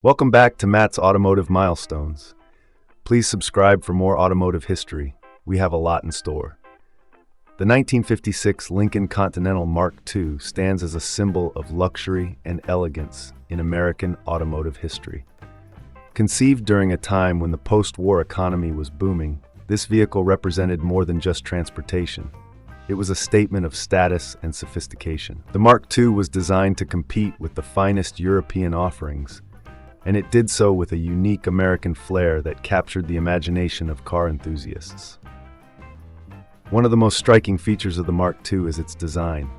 Welcome back to Matt's Automotive Milestones. Please subscribe for more automotive history. We have a lot in store. The 1956 Lincoln Continental Mark II stands as a symbol of luxury and elegance in American automotive history. Conceived during a time when the post-war economy was booming, this vehicle represented more than just transportation. It was a statement of status and sophistication. The Mark II was designed to compete with the finest European offerings, and it did so with a unique American flair that captured the imagination of car enthusiasts. One of the most striking features of the Mark II is its design,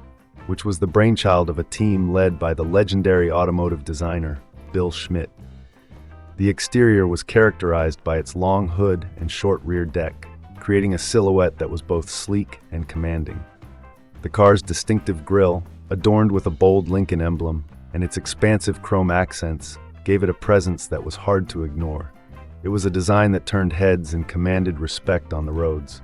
which was the brainchild of a team led by the legendary automotive designer, Bill Schmidt. The exterior was characterized by its long hood and short rear deck, creating a silhouette that was both sleek and commanding. The car's distinctive grille, adorned with a bold Lincoln emblem, and its expansive chrome accents, gave it a presence that was hard to ignore. It was a design that turned heads and commanded respect on the roads.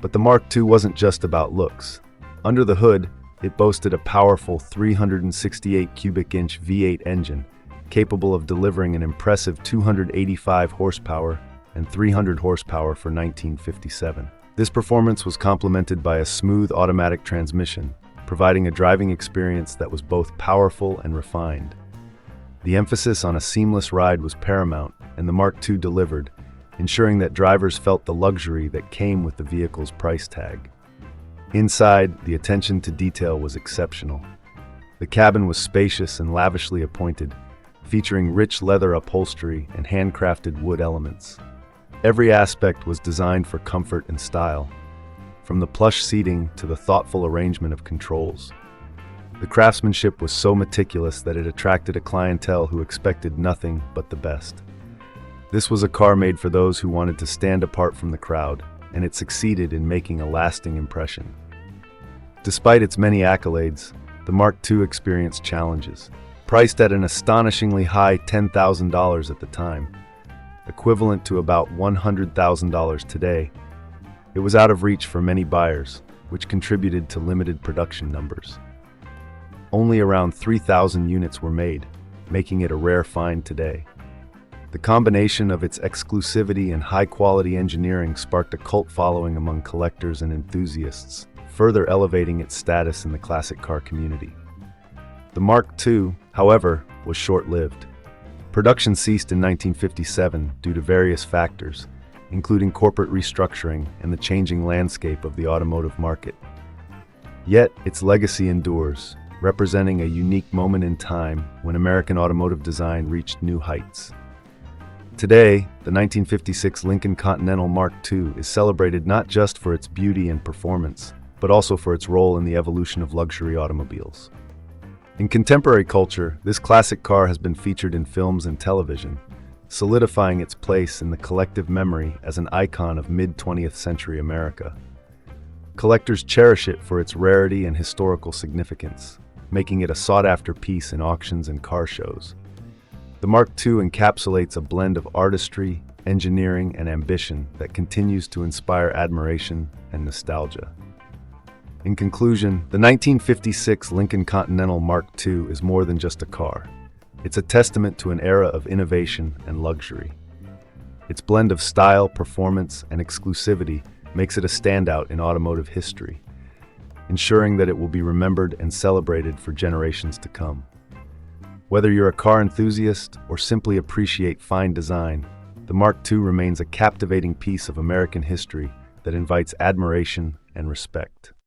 But the Mark II wasn't just about looks. Under the hood, it boasted a powerful 368 cubic inch V8 engine, capable of delivering an impressive 285 horsepower and 300 horsepower for 1957. This performance was complemented by a smooth automatic transmission, providing a driving experience that was both powerful and refined. The emphasis on a seamless ride was paramount, and the Mark II delivered, ensuring that drivers felt the luxury that came with the vehicle's price tag. Inside, the attention to detail was exceptional. The cabin was spacious and lavishly appointed, featuring rich leather upholstery and handcrafted wood elements. Every aspect was designed for comfort and style, from the plush seating to the thoughtful arrangement of controls. The craftsmanship was so meticulous that it attracted a clientele who expected nothing but the best. This was a car made for those who wanted to stand apart from the crowd, and it succeeded in making a lasting impression. Despite its many accolades, the Mark II experienced challenges. Priced at an astonishingly high $10,000 at the time, equivalent to about $100,000 today, it was out of reach for many buyers, which contributed to limited production numbers. Only around 3,000 units were made, making it a rare find today. The combination of its exclusivity and high-quality engineering sparked a cult following among collectors and enthusiasts, further elevating its status in the classic car community. The Mark II, however, was short-lived. Production ceased in 1957 due to various factors, including corporate restructuring and the changing landscape of the automotive market. Yet, its legacy endures, representing a unique moment in time when American automotive design reached new heights. Today, the 1956 Lincoln Continental Mark II is celebrated not just for its beauty and performance, but also for its role in the evolution of luxury automobiles. In contemporary culture, this classic car has been featured in films and television, solidifying its place in the collective memory as an icon of mid-20th century America. Collectors cherish it for its rarity and historical significance, making it a sought-after piece in auctions and car shows. The Mark II encapsulates a blend of artistry, engineering, and ambition that continues to inspire admiration and nostalgia. In conclusion, the 1956 Lincoln Continental Mark II is more than just a car. It's a testament to an era of innovation and luxury. Its blend of style, performance, and exclusivity makes it a standout in automotive history, ensuring that it will be remembered and celebrated for generations to come. Whether you're a car enthusiast or simply appreciate fine design, the Mark II remains a captivating piece of American history that invites admiration and respect.